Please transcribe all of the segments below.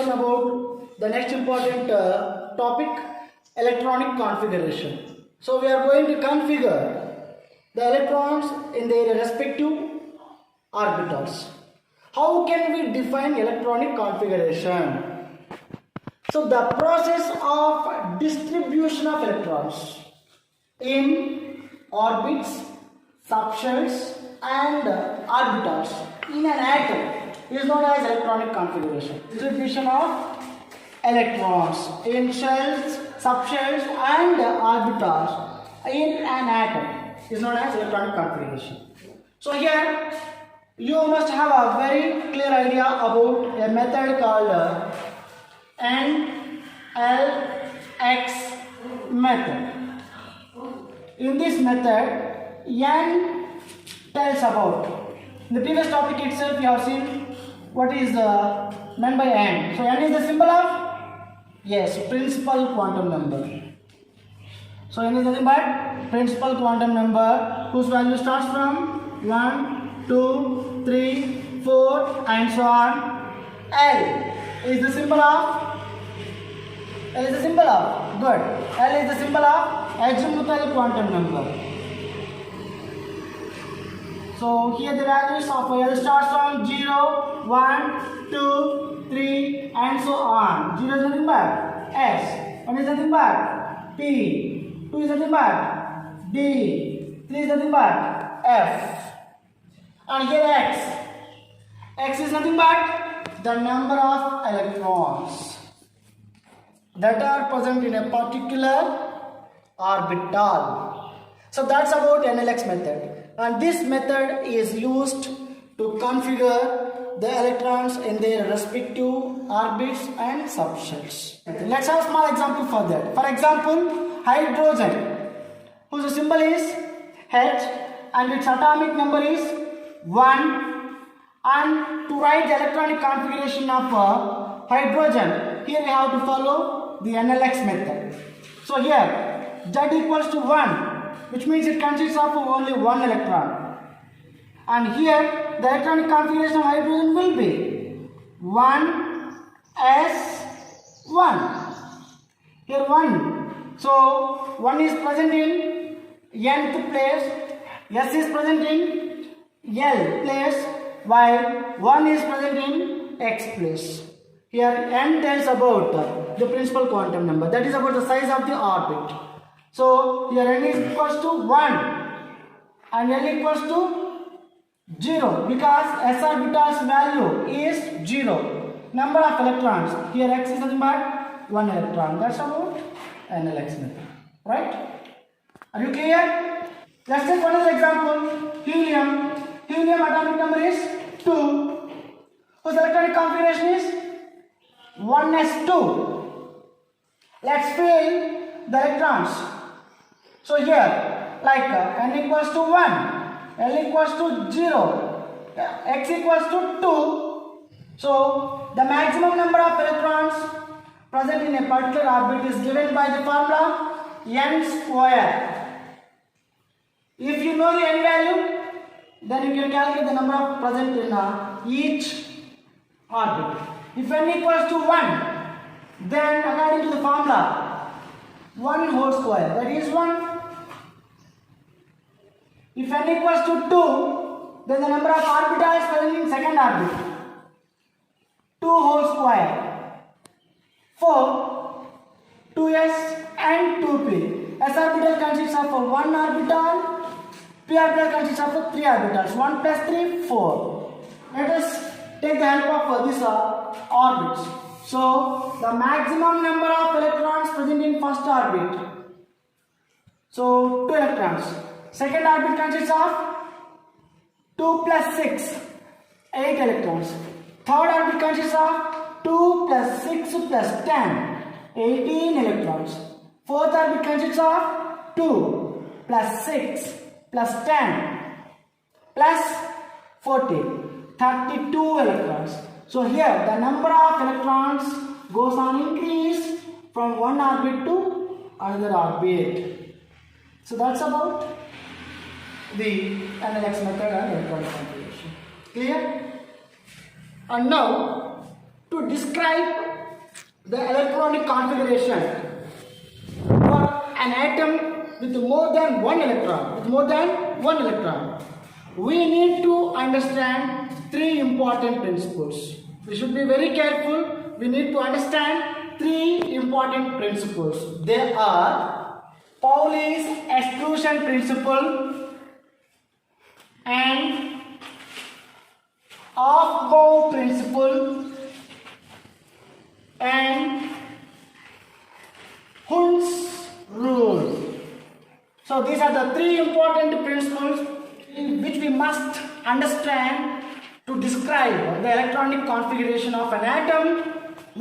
discussion about the next important topic, electronic configuration. So we are going to configure the electrons in their respective orbitals. How can we define electronic configuration? So the process of distribution of electrons in orbits, subshells and orbitals in an atom is known as electronic configuration. Distribution of electrons in shells, subshells and orbitals in an atom is known as electronic configuration. So here you must have a very clear idea about a method called NLX method. In this method, N tells about. In the previous topic itself, we have seen what is meant by N. So N is the symbol of, yes, principal quantum number. So N is nothing but principal quantum number whose value starts from 1, 2, 3, 4 and so on. L is the symbol of, L is the symbol of, good. L is the symbol of azimuthal quantum number. So here the values of L starts from 0, 1, 2, 3 and so on. 0 is nothing but S, 1 is nothing but P, 2 is nothing but D, 3 is nothing but F. And here X. X is nothing but the number of electrons that are present in a particular orbital. So that's about NLX method. And this method is used to configure the electrons in their respective orbits and subshells. Let's have a small example for that. For example, hydrogen, whose symbol is H and its atomic number is 1. And to write the electronic configuration of hydrogen, here we have to follow the NLX method. So here Z equals to 1, which means it consists of only one electron. And here the electronic configuration of hydrogen will be 1s1. Here 1. So 1 is present in nth place, S is present in L place, while 1 is present in X place. Here N tells about the principal quantum number, that is about the size of the orbit. So here N is equals to 1 and L equals to 0 because S orbital's value is 0. Number of electrons, here X is nothing but 1 electron. That's about NLX method, right? Are you clear? Let's take another example. Helium. Helium atomic number is 2, whose electronic configuration is 1s2. Let's fill the electrons. So here, like N equals to 1, L equals to 0, X equals to 2. So the maximum number of electrons present in a particular orbit is given by the formula N square. If you know the N value, then you can calculate the number of present in each orbit. If N equals to 1, then according to the formula 1 whole square, that is 1. If N equals to 2, then the number of orbitals present in second orbit, 2 whole square, 4, 2s and 2p. S orbital consists of 1 orbital, p orbital consists of 3 orbitals, 1 plus 3, 4. Let us take the help of these orbits. So the maximum number of electrons present in first orbit, so 2 electrons. Second orbit consists of 2 plus 6, 8 electrons. Third orbit consists of 2 plus 6 plus 10, 18 electrons. Fourth orbit consists of 2 plus 6 plus 10 plus 40, 32 electrons. So here the number of electrons goes on increase from one orbit to another orbit. So that's about the NLX method and electronic configuration. Clear? And now to describe the electronic configuration for an atom with more than one electron, we need to understand three important principles. We should be very careful. We need to understand three important principles. They are Pauli's exclusion principle and Aufbau principle and Hund's rule. So these are the three important principles which we must understand to describe the electronic configuration of an atom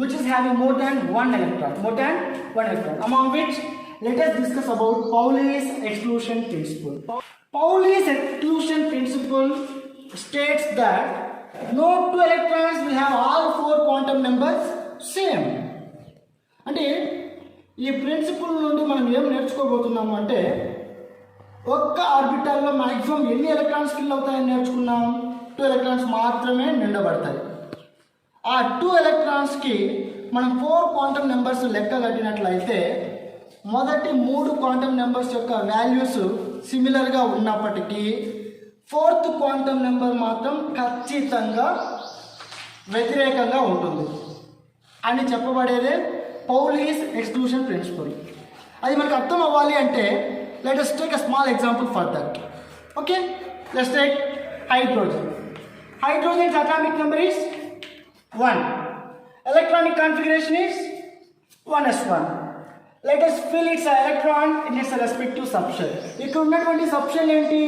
which is having more than one electron. Among which, let us discuss about Pauli's exclusion principle. Pauli's exclusion principle states that no two electrons will have all four quantum numbers same. అంటే ఈ principal నుండి మనం ఏం నేర్చుకోబోతున్నాము అంటే ఒక్క ఆర్బిటాల్లో maximum ఎన్ని electrons fill అవుతాయని నేర్చుకున్నాం. 2 ఎలక్ట్రాన్స్ మాత్రమే నిండబడతాయి. ఆ 2 ఎలక్ట్రాన్స్కి మనం 4 క్వాంటమ్ నెంబర్స్ లెక్క కట్టినట్లయితే మొదటి 3 క్వాంటమ్ నెంబర్స్ యొక్క వాల్యూస్ సిమిలర్గా ఉన్నప్పటికీ 4th క్వాంటమ్ నెంబర్ మాత్రం ఖచ్చితంగా వ్యతిరేకంగా ఉంటుంది అని చెప్పబడేదే పౌలీస్ ఎక్స్క్లూషన్ ప్రిన్సిపల్. అది మనకు అర్థం అవ్వాలి అంటే let us take a small example for that. Okay, let's take hydrogen. Hydrogen's atomic number is 1. Electronic configuration is 1s1. Let us fill its electron in its respective subshell. ఇక్కడ ఉన్నటువంటి subshell ఏంటి?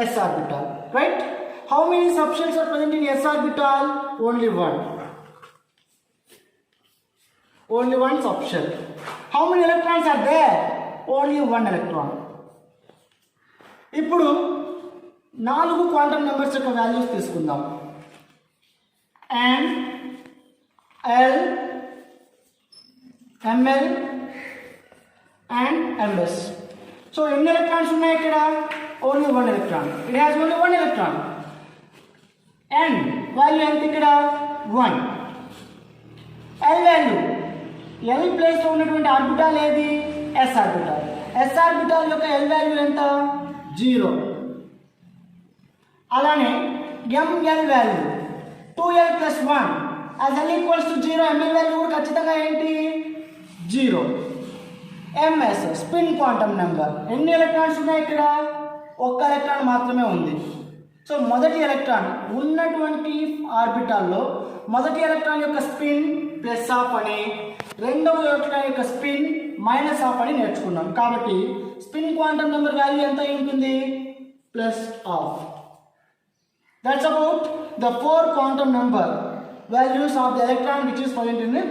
s orbital, right? How many subshells are present in s orbital? Only one subshell. How many electrons are there? Only one electron. ఇప్పుడు 4 quantum numbers యొక్క values తీసుకుందాం. n, l, ml and ms. So ఎన్ని electrons ఉన్నాయి ఇక్కడ? Only 1 electron. It has only 1 electron. n value ఎంత ఇక్కడ? 1. l value, l place లో ఉన్నటువంటి ఆర్బిటాల్ ఏది? s orbital. s ఆర్బిటాల్ యొక్క l వాల్యూ ఎంత? 0. అలానే ml value 2l + 1 as l = 0. ml value కూడా ఖచ్చితంగా ఏంటి? 0. ms spin quantum number. ఎన్ని ఎలక్ట్రాన్స్ ఉన్నాయి ఇక్కడ? 1 ఎలక్ట్రాన్ మాత్రమే ఉంది. సో మొదటి ఎలక్ట్రాన్ ఉన్నటువంటి ఆర్బిటాల్లో మొదటి ఎలక్ట్రాన్ యొక్క స్పిన్ +1 అని, రెండవ ఎలక్ట్రాన్ యొక్క స్పిన్ -1 అని నేర్చుకున్నాం. కాబట్టి స్పిన్ క్వాంటమ్ నెంబర్ వాల్యూ ఎంత ఉంటుంది? +1/2. That's about the 4 quantum number values of the electron which is present in the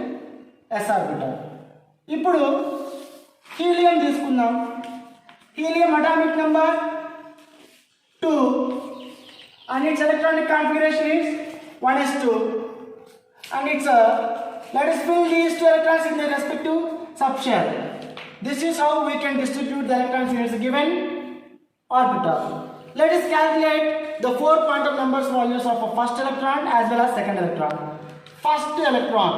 s orbital. ఇప్పుడు హీలియం తీసుకుందాం. Helium atomic number 2 and its electronic configuration is 1s2 and its let us fill these 2 electrons in their respective subshell. This is how we can distribute the electrons in its given orbital. Let us calculate the 4 quantum numbers values of a first electron as well as second electron. First electron,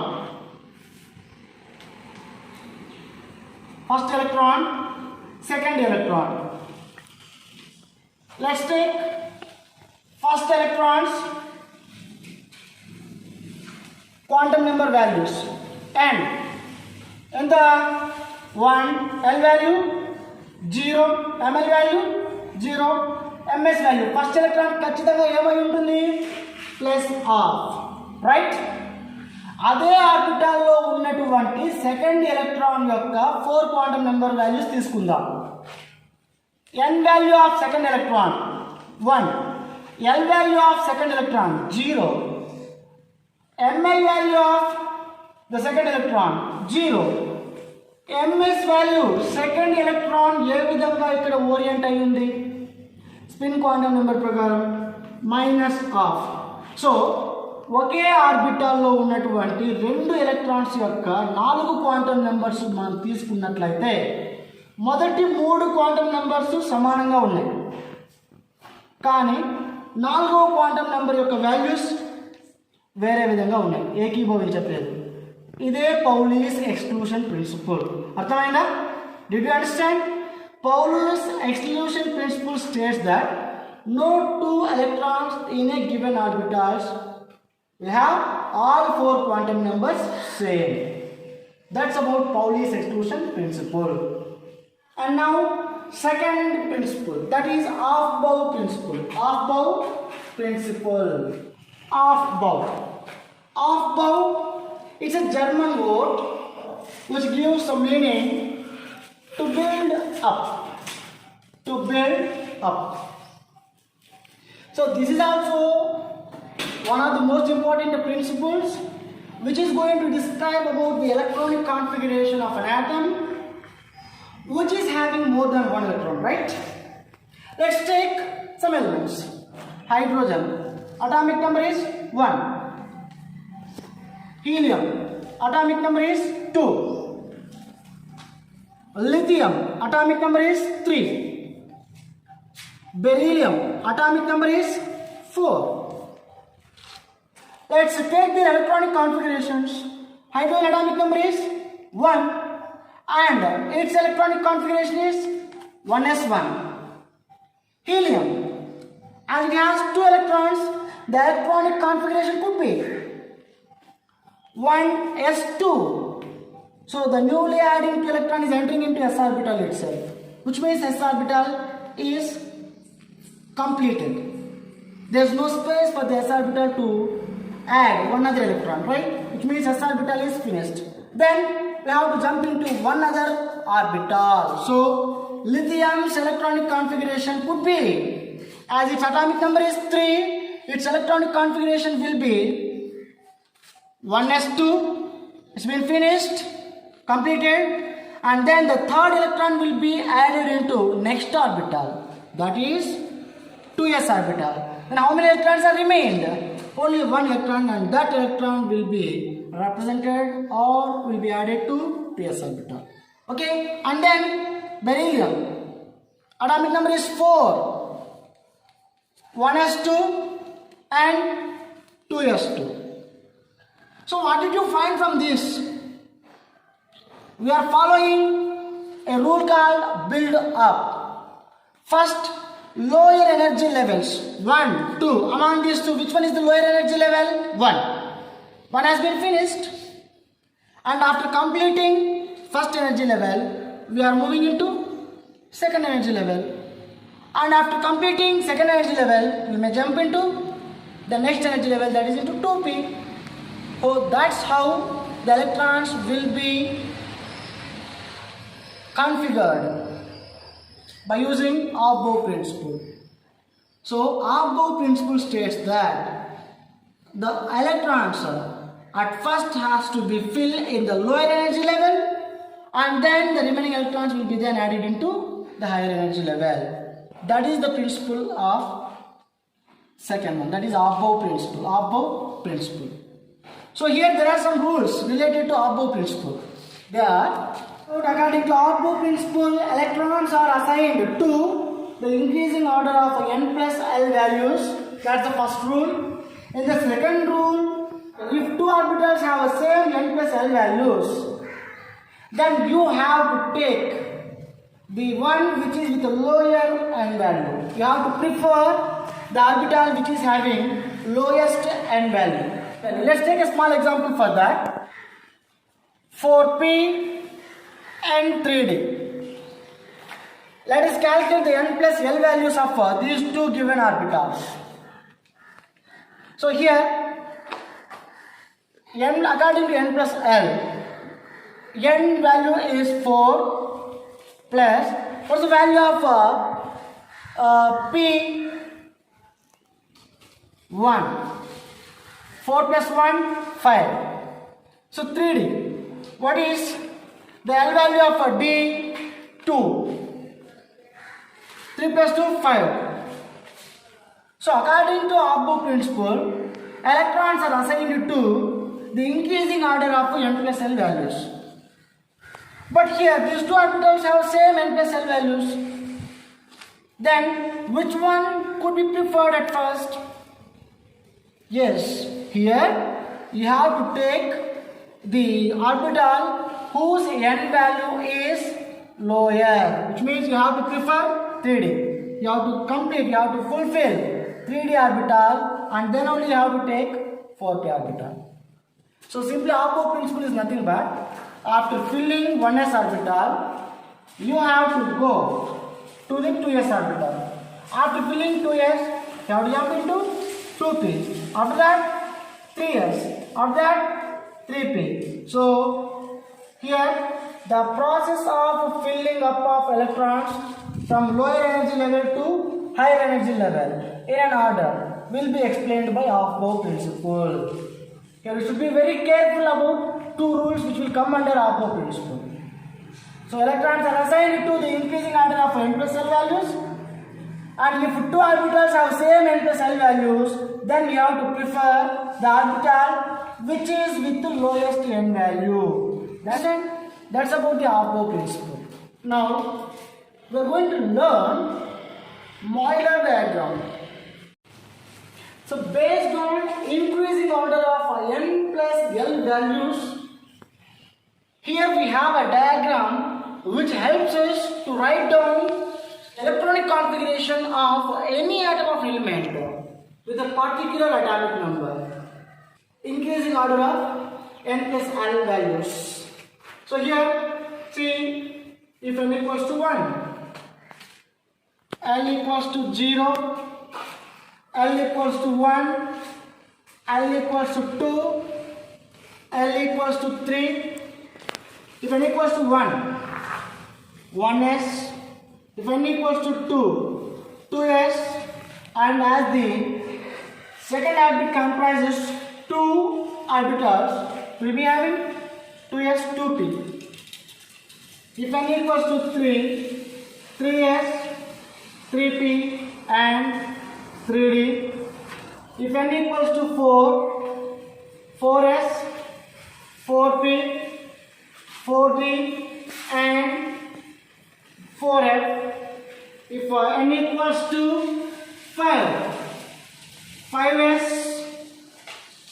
second electron. Let's take first electrons quantum number values. And in the 1 l value 0, ml value 0, ms value first electron ఖచ్చితంగా ఏమై ఉంటుంది? +1/2, right? అదే ఆర్బిటాల్లో ఉన్నటువంటి second electron యొక్క 4 quantum number values తీసుకుందాం. n value of second electron 1, l value of second electron 0, ml value of the second electron 0, ms value second electron ఏ విధంగా ఇక్కడ ఓరియంట్ అయి ఉంది? స్పిన్ క్వాంటమ్ నెంబర్ ప్రకారం -1/2. సో ఒకే ఆర్బిటాల్లో ఉన్నటువంటి 2 ఎలక్ట్రాన్స్ యొక్క 4 క్వాంటమ్ నెంబర్స్ మనం తీసుకున్నట్లయితే మొదటి 3 క్వాంటమ్ నెంబర్స్ సమానంగా ఉన్నాయి, కానీ 4వ క్వాంటమ్ నెంబర్ యొక్క వాల్యూస్ వేరే విధంగా ఉన్నాయి, ఏకీభవించట్లేదు. ఇదే పౌలీస్ ఎక్స్క్లూషన్ ప్రిన్సిపల్. అర్థమైందా? Did you understand? Pauli's exclusion principle states that no two electrons in a given orbitals will have all four quantum numbers same. That's about Pauli's exclusion principle. And now second principle, that is Aufbau principle. Aufbau principle. Aufbau. Aufbau, it's a German word which gives a meaning to build up. To build up. So this is also one of the most important principles which is going to describe about the electronic configuration of an atom which is having more than one electron, right? Let's take some elements. Hydrogen, atomic number is 1. Helium, atomic number is 2. Lithium, atomic number is 3. Beryllium, atomic number is 4. Let's take the electronic configurations. Hydrogen atomic number is 1 and its electronic configuration is 1s1. Helium, as it has 2 electrons, the electronic configuration could be 1s2. So the newly adding electron is entering into s orbital itself, which means s orbital is completed. There is no space for the s orbital to add one other electron, right? Which means s orbital is finished. Then we have to jump into one other orbital. So lithium's electronic configuration could be, as its atomic number is 3, its electronic configuration will be 1s2. It's been finished, completed, and then the third electron will be added into next orbital, that is 2s orbital. And how many electrons are remained? Only one electron, and that electron will be represented or will be added to 2s orbital. Okay, and then beryllium, atomic number is 4, 1s2 and 2s2. So what did you find from this? We are following a rule called build up. First, lower energy levels 1, 2. Among these two, which one is the lower energy level? 1. One has been finished, and after completing first energy level, we are moving into second energy level, and after completing second energy level, we may jump into the next energy level, that is into 2p. So that's how the electrons will be configured by using Aufbau principle. So Aufbau principle states that the electrons at first has to be filled in the lower energy level, and then the remaining electrons will be then added into the higher energy level. That is the principle of second one, that is Aufbau principle. Aufbau principle. So here there are some rules related to Aufbau principle. They are, according to Aufbau principle, electrons are assigned to the increasing order of n plus l values. That's the first rule. In the second rule, if two orbitals have the same n plus l values, then you have to take the one which is with the lower n value. You have to prefer the orbital which is having lowest n value. Let's take a small example for that. 4p and 3d. Let us calculate the n plus l values of these two given orbitals. So here, n according to n plus l, n value is 4 plus, what's the value of p? 1. 4 plus 1, 5. So 3d. What is the L value of D? 2. 3 plus 2, 5. So according to Aufbau principle, electrons are assigned to the increasing order of n plus l values. But here these two orbitals have same n plus l values. Then which one could be preferred at first? Yes, here you have to take the orbital whose n value is lower, which means you have to prefer 3D. You have to complete, you have to fulfill 3D orbital, and then only you have to take 4p orbital. So simply Oppo principle is nothing but after filling 1s orbital, you have to go to the 2s orbital. After filling 2s, you have to jump into 2p. After that, 3s. After that, 3p. So here the process of filling up of electrons from lower energy level to higher energy level in an order will be explained by Oppo principle. Here we should be very careful about two rules which will come under Oppo principle. So electrons are assigned to the increasing order of n plus L values, and if two orbitals have same n plus L values, then we have to prefer the orbital which is with the lowest n value. That's about the Oppo principle. Now we are going to learn Euler diagram. So based on increasing order of n plus L values, here we have a diagram which helps us to write down electronic configuration of any atom of element with a particular atomic number. Increasing order of n plus L values. So here, see, if n equals to 1, L equals to 0, L equals to 1, L equals to 2, L equals to 3. If n equals to 1, 1s. If n equals to 2, 2s. And as the second orbit comprises 2 orbitals, we will be having 2s, 2p. If n equals to 3, 3s, 3p and 3d. If n equals to 4, 4s, 4p, 4d and 4f. If n equals to 5, 5s,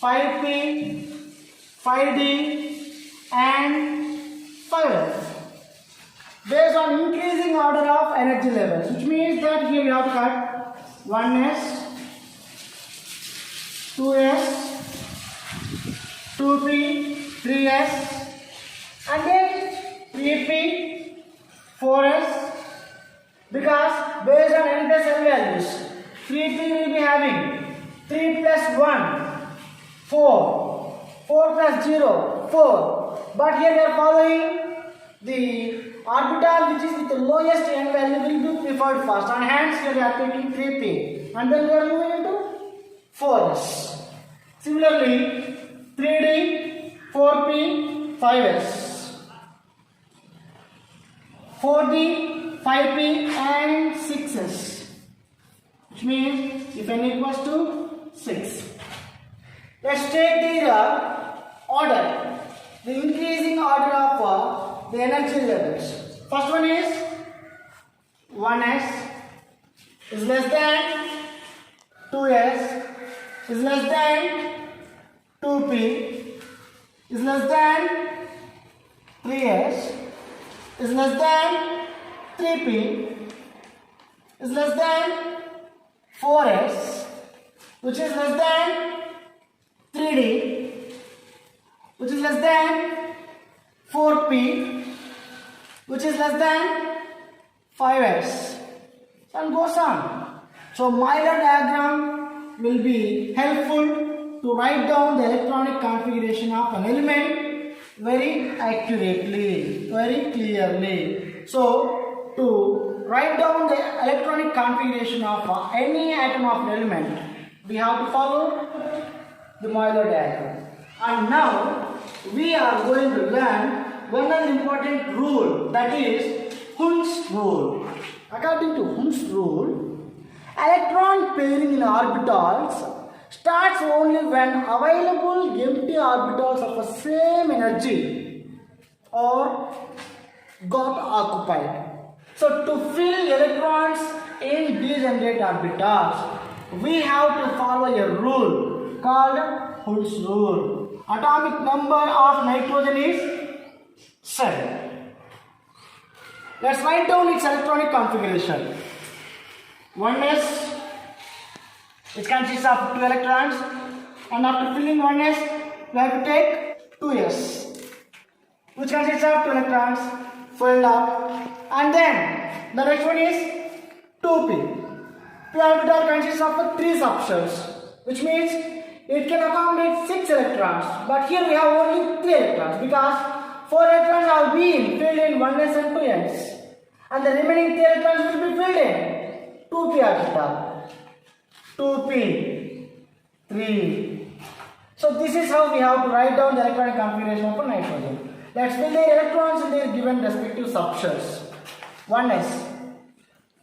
5p, 5d and 5f. Based on increasing order of energy levels, which means that here we have to cut 1s, 2s, 2p, 3s and then 3p, 4s, because based on n plus L values, 3p will be having 3 plus 1, 4, 4 plus 0, 4. But here we are following the orbital which is with the lowest n value will be preferred first, and hence here we are taking 3p and then we are moving into 4s. Similarly, 3d, 4p, 5s. 4d, 5p and 6s, which means if n equals to 6. Let's take the order, the increasing order of the energy levels. First one is 1s is less than 2s is less than 2p is less than 3s is less than 3p is less than 4s, which is less than 3d, which is less than 4p, which is less than 5s, and goes on. So Euler diagram will be helpful to write down the electronic configuration of an element very accurately, very clearly. So to write down the electronic configuration of any atom of an element, we have to follow the Euler diagram. And now we are going to learn one important rule, that is Hund's rule. According to Hund's rule, electron pairing in orbitals starts only when available empty orbitals of the same energy are got occupied. So to fill electrons in degenerate orbitals, we have to follow a rule called Hund's rule. Atomic number of nitrogen is 7. Let's write down its electronic configuration. 1s, it consists of 2 electrons, and after filling 1s, we have to take 2s, which consists of 2 electrons filled up, and then the next one is 2p. P orbital consists of 3 subshells, which means it can accommodate 6 electrons, but here we have only 3 electrons because 4 electrons have been filled in 1s and 2s, and the remaining 3 electrons will be filled in 2p orbital. 2p, 3. So this is how we have to write down the electronic configuration of a nitrogen. Let's fill the electrons in their given respective subshells. 1s.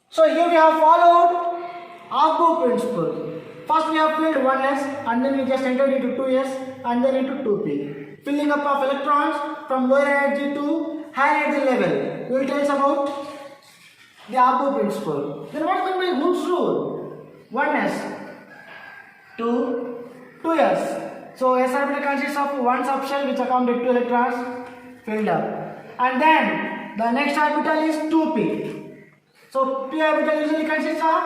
So here we have followed ARJUN principle. First we have filled 1s, and then we just entered into 2s and then into 2p. Filling up of electrons from lower energy to higher energy level. We will tell us about the ARJUN principle. Then what is meant by Hund's rule? 1s, 2s. So s orbital consists of 1 subshell which accommodates 2 electrons filled up. And then the next orbital is 2p. So p orbital usually consists of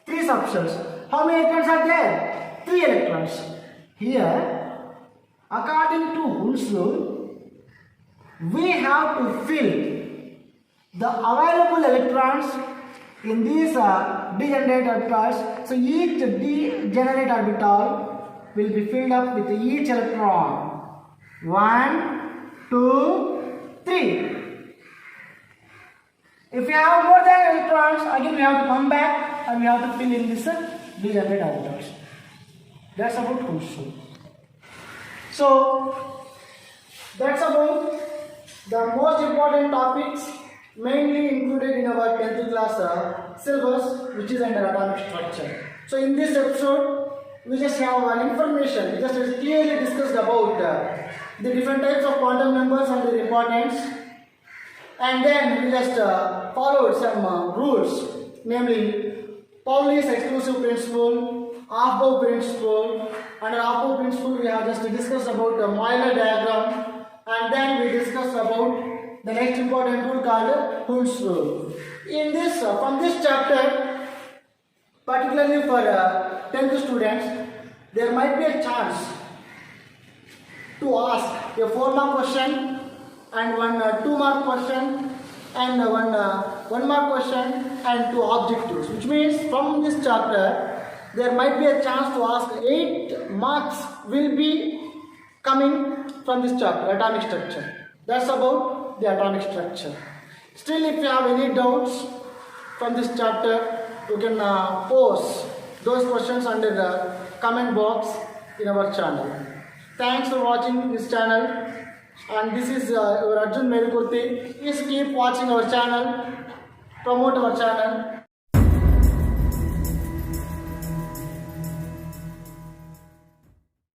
3 subshells. How many electrons are there? 3 electrons. Here, according to Hund's rule, we have to fill the available electrons in these degenerate orbitals. So each degenerate orbital will be filled up with each electron. 1, 2, 3. If we have more than electrons, again we have to come back and we have to fill in this degenerate orbitals. That's about Hund's rule. So that's about the most important topics mainly included in our 10th class syllabus, which is under atomic structure. So in this episode, we just have an information. We just clearly discussed about the different types of quantum numbers and their importance, and then we just followed some rules, namely Pauli's exclusive principle, Aufbau principle. Under Aufbau principle, we have just discussed about the Euler diagram, and then we discussed about the next important rule called Hund's rule. In this, from this chapter, particularly for 10th students, there might be a chance to ask a 4-mark question and one 2-mark question and one 1-mark question and 2 objectives. Which means from this chapter, there might be a chance to ask 8 marks will be coming from this chapter, atomic structure. That's about the atomic structure. Still, if you have any doubts from this chapter, you can post those questions under the comment box in our channel. Thanks for watching this channel, and this is your ARJUN MEDIKURTHI. Please keep watching our channel, promote our channel.